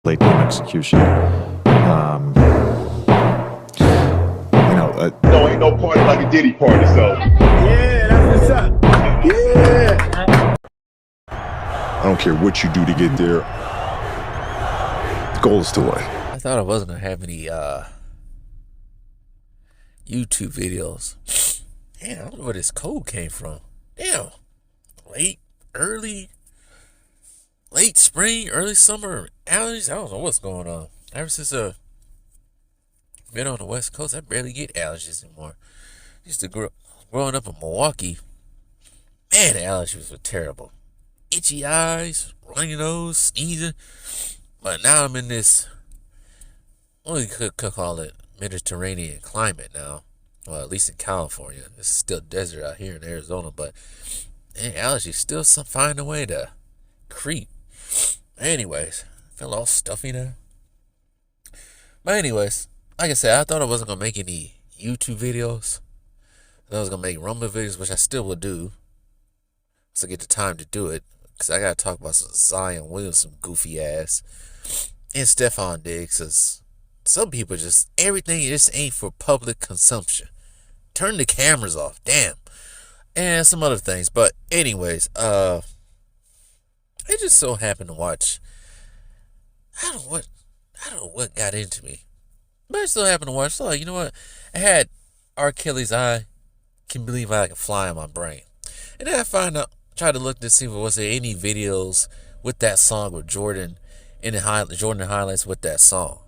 late game execution. No, ain't no party like a Diddy party, so. Yeah, that's what's up. Yeah. I don't care what you do to get there. The goal is to win. I thought I wasn't gonna have any YouTube videos. Damn, I don't know where this cold came from. Damn. Late spring, early summer allergies. I don't know what's going on. Ever since been on the West Coast, I barely get allergies anymore. Used to growing up in Milwaukee, man, the allergies were terrible. Itchy eyes, runny nose, sneezing. But now I'm in this, what you could call it, Mediterranean climate now. Well, at least in California. It's still desert out here in Arizona, but man, allergies still find a way to creep. Anyways, I feel all stuffy now. But anyways, like I said, I thought I wasn't going to make any YouTube videos. I was going to make Rumble videos, which I still will do. So I get the time to do it. Because I got to talk about some Zion Williams, some goofy ass. And Stephon Diggs. Because some people just, everything just ain't for public consumption. Turn the cameras off. Damn. And some other things. But anyways, I just so happened to watch. I don't know what got into me. But I still happened to watch. So like, you know what? I had R. Kelly's I Can Believe I Can Fly in my brain. And then I tried to look to see if was there any videos with that song with Jordan Jordan highlights with that song.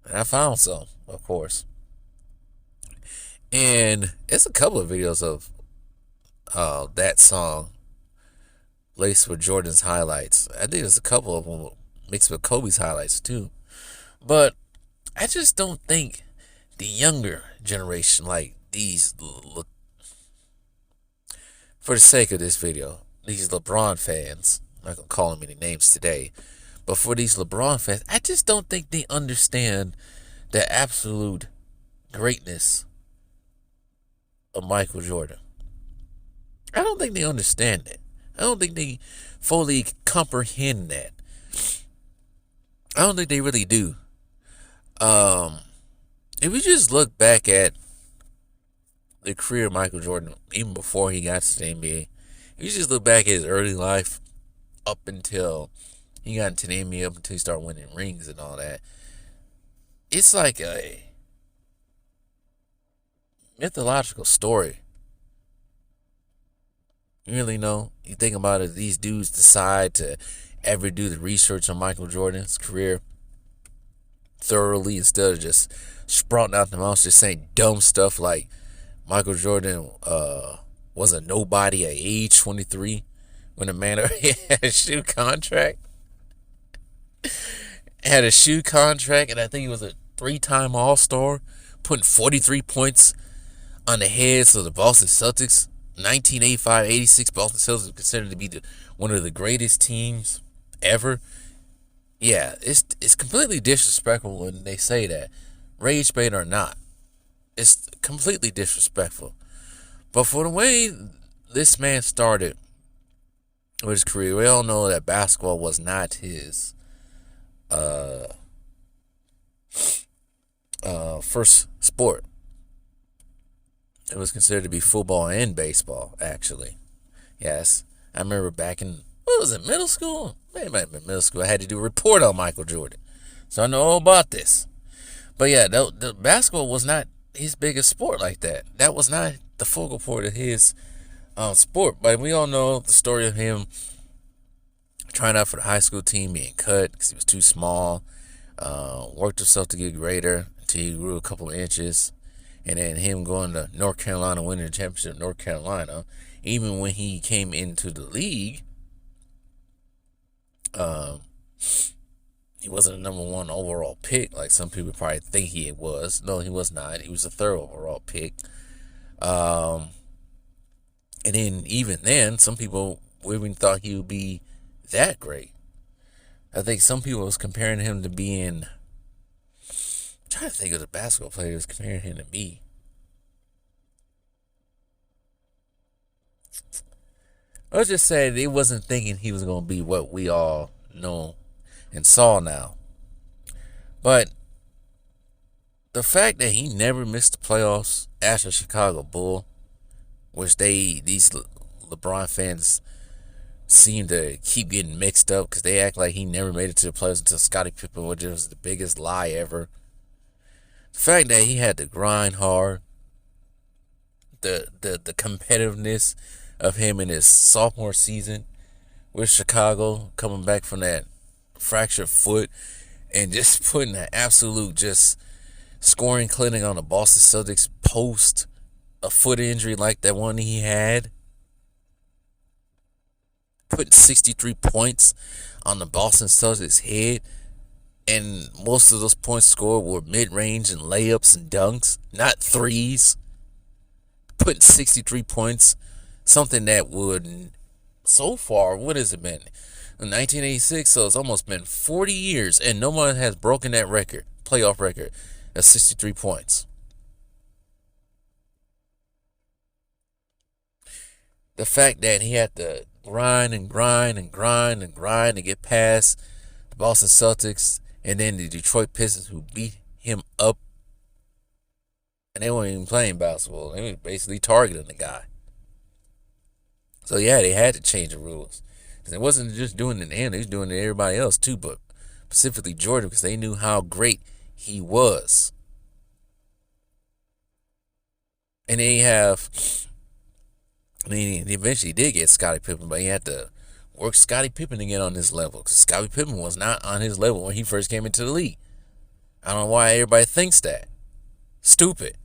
And I found some, of course. And it's a couple of videos of that song laced with Jordan's highlights. I think there's a couple of them mixed with Kobe's highlights too. But I just don't think the younger generation, like these, for the sake of this video, these LeBron fans, I'm not going to call them any names today, but for these LeBron fans, I just don't think they understand the absolute greatness of Michael Jordan. I don't think they understand it. I don't think they fully comprehend that. I don't think they really do. If you just look back at the career of Michael Jordan, even before he got to the NBA, if you just look back at his early life up until he got into the NBA, up until he started winning rings and all that, it's like a mythological story. You really know? You think about it, these dudes decide to ever do the research on Michael Jordan's career thoroughly instead of just sprouting out the mouth, just saying dumb stuff like Michael Jordan was a nobody at age 23 when a man already had a shoe contract. Had a shoe contract, and I think he was a 3-time All-Star, putting 43 points on the heads of the Boston Celtics. 1985-86, Boston Celtics are considered to be one of the greatest teams ever. Yeah, it's completely disrespectful when they say that. Rage bait or not, it's completely disrespectful. But for the way this man started with his career, we all know that basketball was not his first sport. It was considered to be football and baseball, actually. Yes, I remember back in, what was it, middle school? Maybe it might have been middle school. I had to do a report on Michael Jordan. So I know all about this. But yeah, the basketball was not his biggest sport like that. That was not the focal point of his sport. But we all know the story of him trying out for the high school team, being cut because he was too small. Worked himself to get greater until he grew a couple of inches. And then him going to North Carolina, winning the championship in North Carolina. Even when he came into the league, he wasn't a number 1 overall pick like some people probably think he was. No, he was not. He was a 3rd overall pick. And then even then, some people even thought he would be that great. I think some people was comparing him to being, I'm trying to think of the basketball players comparing him to be. Let's just say they wasn't thinking he was going to be what we all know and saw now. But the fact that he never missed the playoffs after Chicago Bull, which these LeBron fans seem to keep getting mixed up because they act like he never made it to the playoffs until Scottie Pippen, which was the biggest lie ever. The fact that he had to grind hard, the competitiveness of him in his sophomore season with Chicago, coming back from that fractured foot and just putting an absolute just scoring clinic on the Boston Celtics post a foot injury like that one he had. Putting 63 points on the Boston Celtics head, and most of those points scored were mid-range and layups and dunks, not threes. Putting 63 points, something that would, so far, what has it been? In 1986, so it's almost been 40 years, and no one has broken that record, playoff record, of 63 points. The fact that he had to grind to get past the Boston Celtics and then the Detroit Pistons, who beat him up, and they weren't even playing basketball. They were basically targeting the guy. So yeah, they had to change the rules. Because it wasn't just doing it to him, they was doing it to everybody else too, but specifically Jordan, because they knew how great he was. And then you have, he eventually did get Scottie Pippen, but he had to work Scottie Pippen to get on this level, because Scottie Pippen was not on his level when he first came into the league. I don't know why everybody thinks that. Stupid.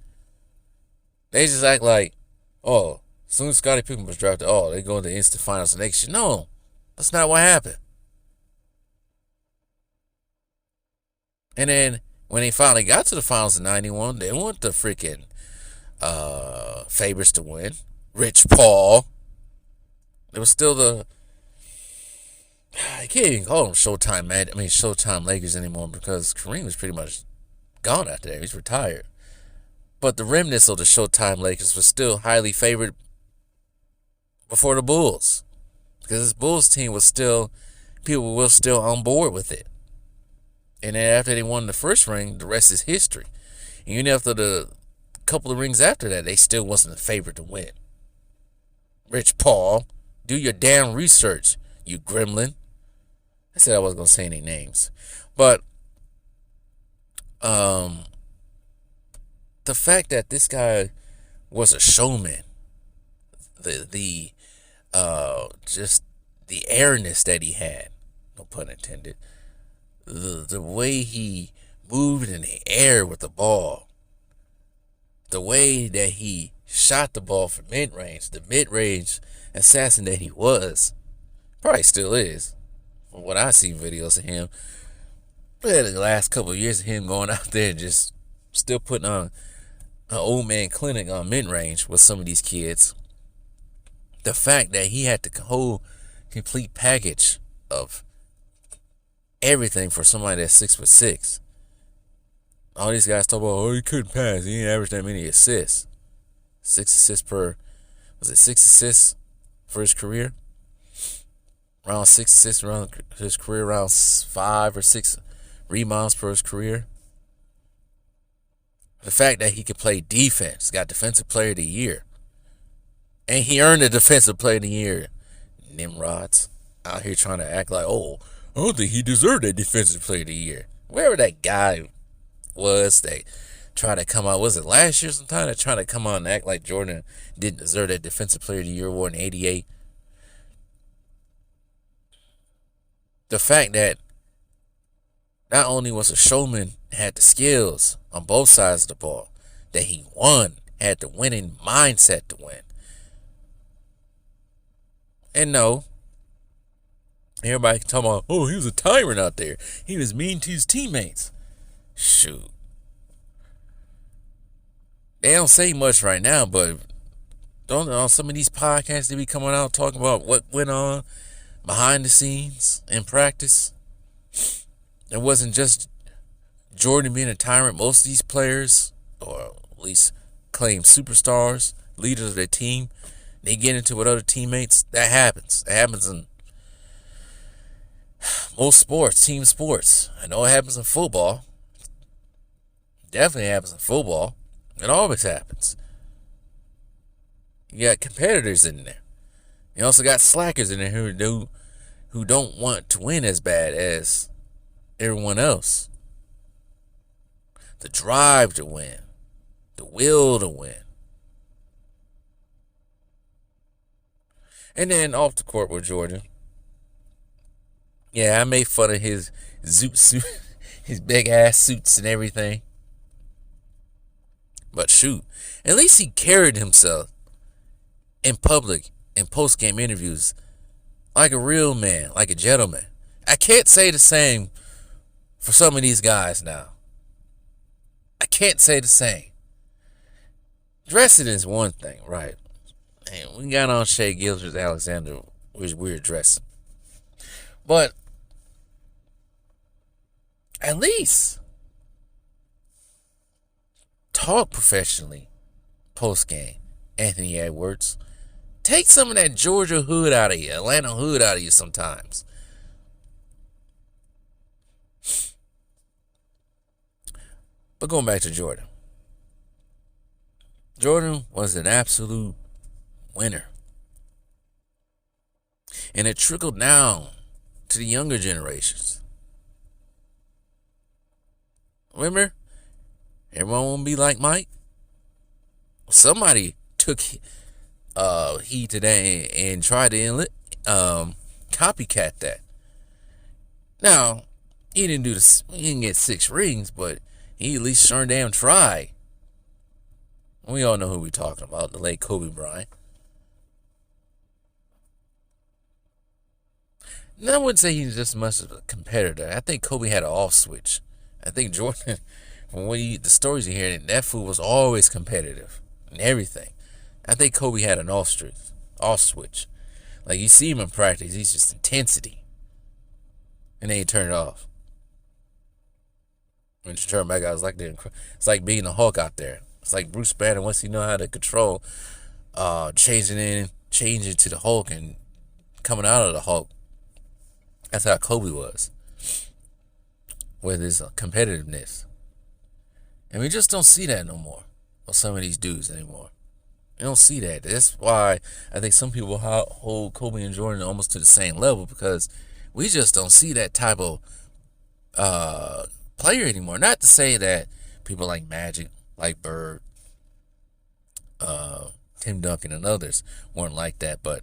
They just act like, oh, as soon as Scottie Pippen was drafted, oh, they go into the instant finals the next year. No, that's not what happened. And then when they finally got to the finals in 91, they weren't the freaking favorites to win. Rich Paul. It was still the, I can't even call them Showtime Lakers anymore, because Kareem was pretty much gone after that. He's retired. But the remnants of the Showtime Lakers was still highly favored before the Bulls, because this Bulls team was still, people were still on board with it. And then after they won the first ring, the rest is history. And even after the couple of rings after that, they still wasn't the favorite to win. Rich Paul, do your damn research, you gremlin. I said I wasn't going to say any names. But the fact that this guy was a showman, just the airness that he had, no pun intended, the way he moved in the air with the ball, the way that he shot the ball from mid-range, the mid-range assassin that he was, probably still is, from what I see videos of him. But the last couple of years of him going out there and just still putting on an old man clinic on mid-range with some of these kids. The fact that he had the whole complete package of everything for somebody that's 6'6". All these guys talk about, oh, he couldn't pass. He didn't average that many assists. 6 assists per, was it 6 assists for his career? Around 6 assists around his career, around 5 or 6 rebounds per his career. The fact that he could play defense, got Defensive Player of the Year. And he earned the Defensive Player of the Year. Nimrods out here trying to act like, oh, I don't think he deserved that Defensive Player of the Year. Wherever that guy was, they tried to come out, was it last year sometime? They tried to come out and act like Jordan didn't deserve that Defensive Player of the Year award in 88. The fact that not only was a showman, had the skills on both sides of the ball, that he won, had the winning mindset to win. And no, everybody can talk about, oh, he was a tyrant out there. He was mean to his teammates. Shoot. They don't say much right now, but don't on some of these podcasts they be coming out talking about what went on behind the scenes in practice. It wasn't just Jordan being a tyrant. Most of these players, or at least claimed superstars, leaders of their team, they get into with other teammates. That happens. It happens in Most sports, team sports. I know it happens in football. Definitely happens in football. It always happens. You got competitors in there. You also got slackers in there who don't want to win as bad as everyone else. The drive to win. The will to win. And then off the court with Jordan. Yeah, I made fun of his zoot suit, his big ass suits and everything. But shoot, at least he carried himself in public in post-game interviews like a real man, like a gentleman. I can't say the same for some of these guys now. I can't say the same. Dressing is one thing, right? And we got on Shea Gilgeous-Alexander with weird dressing. But at least talk professionally post-game, Anthony Edwards. Take some of that Georgia hood out of you, Atlanta hood out of you sometimes. But going back to Jordan. Jordan was an absolute winner. And it trickled down to the younger generations. Remember? Everyone want to be like Mike? Somebody took heed today and tried to copycat that. Now, he didn't do this. He didn't get 6 rings, but he at least sure damn tried. We all know who we're talking about, the late Kobe Bryant. Now, I wouldn't say he's just much of a competitor. I think Kobe had an off switch. I think Jordan, from the stories you hear, that fool was always competitive and everything. I think Kobe had an off switch. Like, you see him in practice, he's just intensity. And then he turned it off. When you turn back out, it's like being a Hulk out there. It's like Bruce Banner, once he know how to control changing to the Hulk and coming out of the Hulk. That's how Kobe was with his competitiveness. And we just don't see that no more with some of these dudes anymore. You don't see that. That's why I think some people hold Kobe and Jordan almost to the same level, because we just don't see that type of player anymore. Not to say that people like Magic, like Bird, Tim Duncan, and others weren't like that, but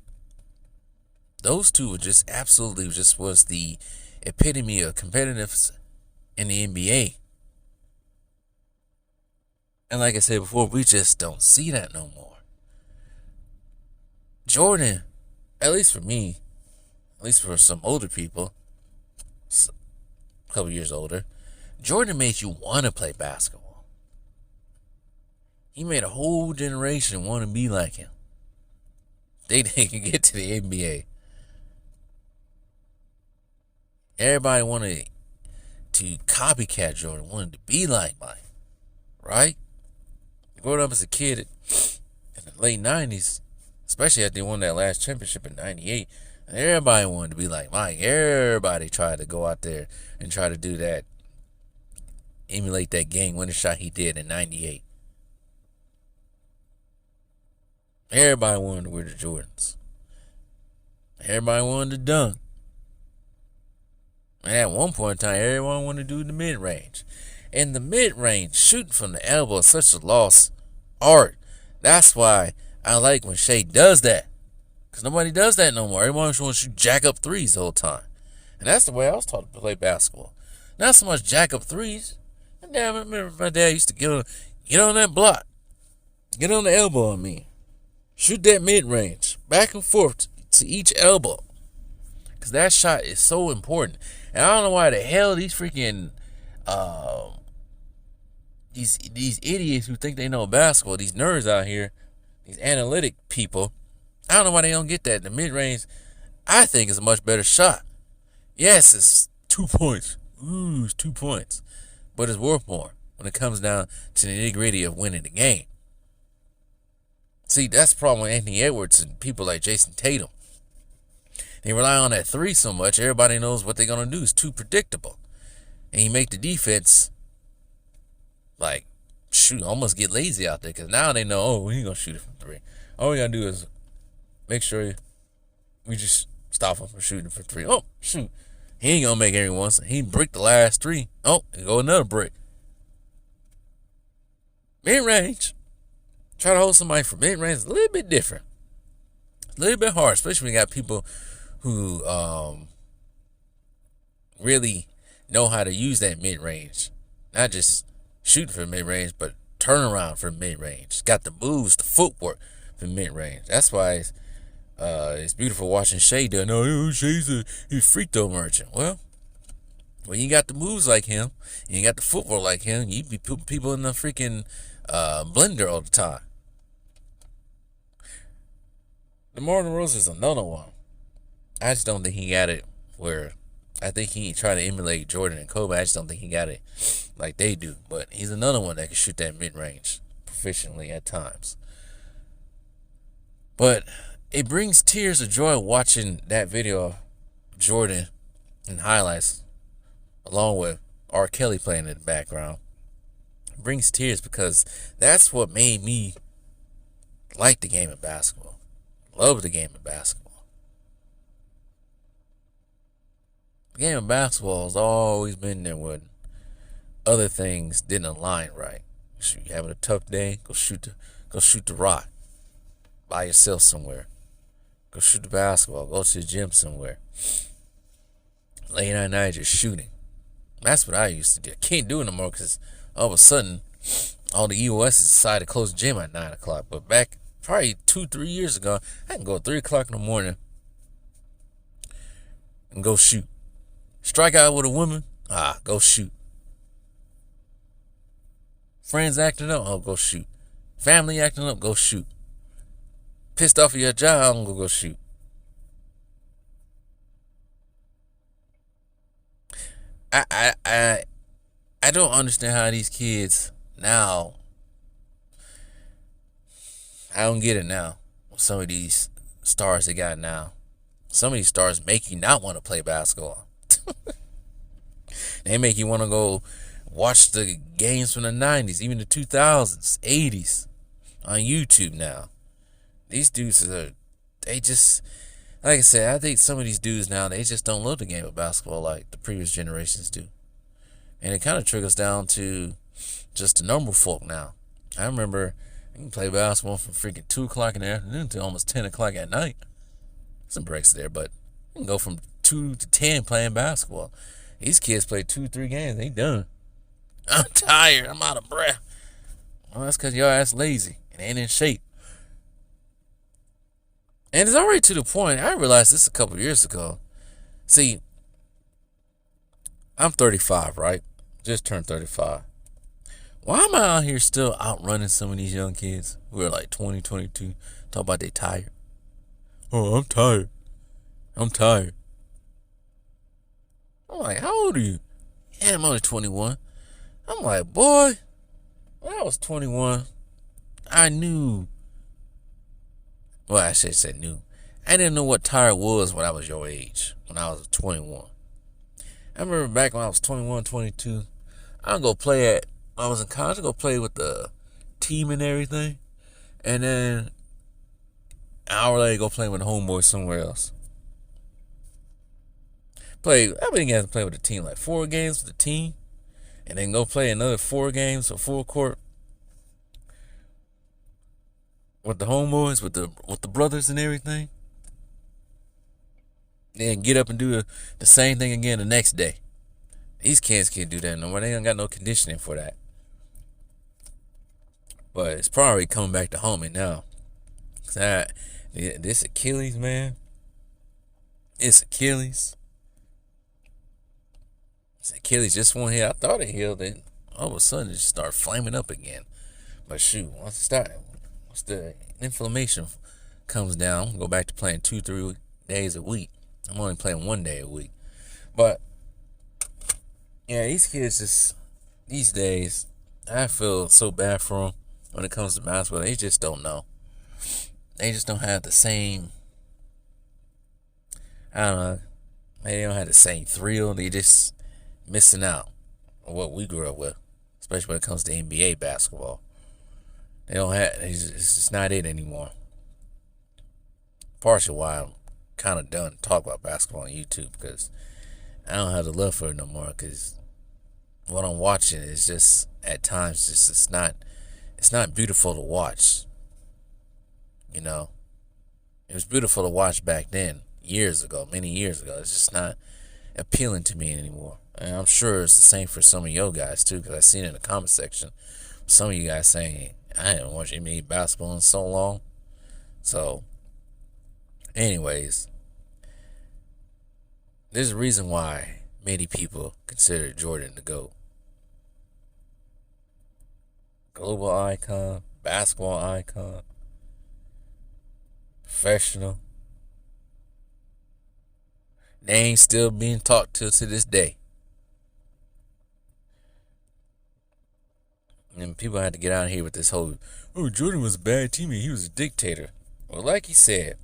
those two were just absolutely was the epitome of competitiveness in the NBA. And like I said before, we just don't see that no more. Jordan, at least for me, at least for some older people, a couple years older, Jordan made you want to play basketball. He made a whole generation want to be like him. They can get to the NBA. Everybody wanted to copycat Jordan, wanted to be like Mike, right? Growing up as a kid in the late 90s, especially after they won that last championship in 98, everybody wanted to be like Mike. Everybody tried to go out there and try to do that, emulate that game-winning shot he did in 98. Everybody wanted to wear the Jordans. Everybody wanted to dunk. And at one point in time, everyone wanted to do the mid-range. And the mid-range, shooting from the elbow, is such a lost art. That's why I like when Shea does that. Because nobody does that no more. Everyone just wants to shoot jack-up threes the whole time. And that's the way I was taught to play basketball. Not so much jack-up threes. Damn, I remember my dad used to get on that block. Get on the elbow on me. Shoot that mid-range. Back and forth to each elbow. Because that shot is so important. And I don't know why the hell these freaking these idiots who think they know basketball, these nerds out here, these analytic people, I don't know why they don't get that. The mid-range, I think, is a much better shot. Yes, it's 2 points. Ooh, it's 2 points. But it's worth more when it comes down to the nitty-gritty of winning the game. See, that's the problem with Anthony Edwards and people like Jason Tatum. They rely on that three so much, everybody knows what they're going to do. It's too predictable. And you make the defense, like, shoot, almost get lazy out there. Because now they know, oh, we ain't going to shoot it from three. All we got to do is make sure we just stop him from shooting from three. Oh, shoot. He ain't going to make every once. He bricked the last three. Oh, go another brick. Mid-range. Try to hold somebody for mid-range is a little bit different. A little bit hard, especially when you got people who really know how to use that mid-range. Not just shoot for mid-range, but turn around for mid-range. Got the moves, the footwork for mid-range. That's why it's beautiful watching Shea do. No, Shea's a free throw merchant. Well, when you got the moves like him, and you got the footwork like him, you be putting people in the freaking blender all the time. DeMar DeRozan is another one. I just don't think he got it where I think he tried to emulate Jordan and Kobe. I just don't think he got it like they do. But he's another one that can shoot that mid-range proficiently at times. But it brings tears of joy watching that video of Jordan in highlights along with R. Kelly playing in the background. It brings tears because that's what made me like the game of basketball. Love the game of basketball. The game of basketball has always been there when other things didn't align right. So you having a tough day, go shoot the rock by yourself somewhere. Go shoot the basketball. Go to the gym somewhere. Late night just shooting. That's what I used to do. I can't do it no more because all of a sudden all the EOSs decided to close the gym at 9 o'clock. But back probably 2-3 years ago, I can go at 3 o'clock in the morning and go shoot. Strike out with a woman, go shoot. Friends acting up, I'll go shoot. Family acting up, go shoot. Pissed off at your job, I'm gonna go shoot. I don't understand how these kids now. I don't get it now. Some of these stars they got now. Some of these stars make you not want to play basketball. They make you want to go watch the games from the 90s, even the 2000s, 80s on YouTube now. These dudes they just, like I said, I think some of these dudes now, they just don't love the game of basketball like the previous generations do. And it kind of trickles down to just the normal folk now. I remember you can play basketball from freaking 2 o'clock in the afternoon to almost 10 o'clock at night. Some breaks there, but you can go from 2 to 10 playing basketball. These kids play 2-3 games, they done. I'm tired, I'm out of breath. Well, that's because your ass lazy and ain't in shape. And it's already to the point, I realized this a couple years ago. See, I'm 35, right? Just turned 35. Why am I out here still outrunning some of these young kids who are like 20, 22, talk about they tired? Oh, I'm tired. I'm tired. I'm like, how old are you? Yeah, I'm only 21. I'm like, boy, when I was 21, I knew. Well, I should say knew. I didn't know what tired was when I was your age, when I was 21. I remember back when I was 21, 22, I'd go play at, I was in college, I'd go play with the team and everything. And then an hour later, go play with the homeboys somewhere else. I've been getting to play with the team like 4 games with the team. And then go play another 4 games or full court with the homeboys, with the brothers and everything. Then get up and do the same thing again the next day. These kids can't do that no more. They ain't got no conditioning for that. But it's probably coming back to home now. This Achilles, man. It's Achilles. Achilles just won't heal. I thought it healed, then all of a sudden it just started flaming up again. But shoot, once the inflammation comes down, I'm gonna go back to playing 2-3 days a week. I'm only playing 1 day a week. But yeah, these kids these days, I feel so bad for them when it comes to basketball. They just don't know. They just don't have the same. I don't know. Maybe they don't have the same thrill. They just missing out on what we grew up with, especially when it comes to NBA basketball. They don't have. It's just not it anymore. Partially why I'm kind of done talking about basketball on YouTube, because I don't have the love for it no more. Because what I'm watching is just at times just it's not beautiful to watch. You know, it was beautiful to watch back then, years ago, many years ago. It's just not appealing to me anymore. And I'm sure it's the same for some of you guys too, because I seen it in the comment section. Some of you guys saying, I haven't watched NBA basketball in so long. So, anyways, there's a reason why many people consider Jordan the GOAT. Global icon, basketball icon, professional. Name still being talked to this day. And people had to get out of here with this whole, oh, Jordan was a bad teammate. He was a dictator. Well, like he said,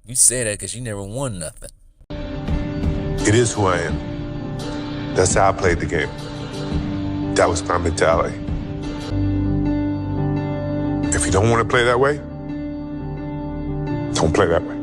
you say that because you never won nothing. It is who I am. That's how I played the game. That was my mentality. If you don't want to play that way, don't play that way.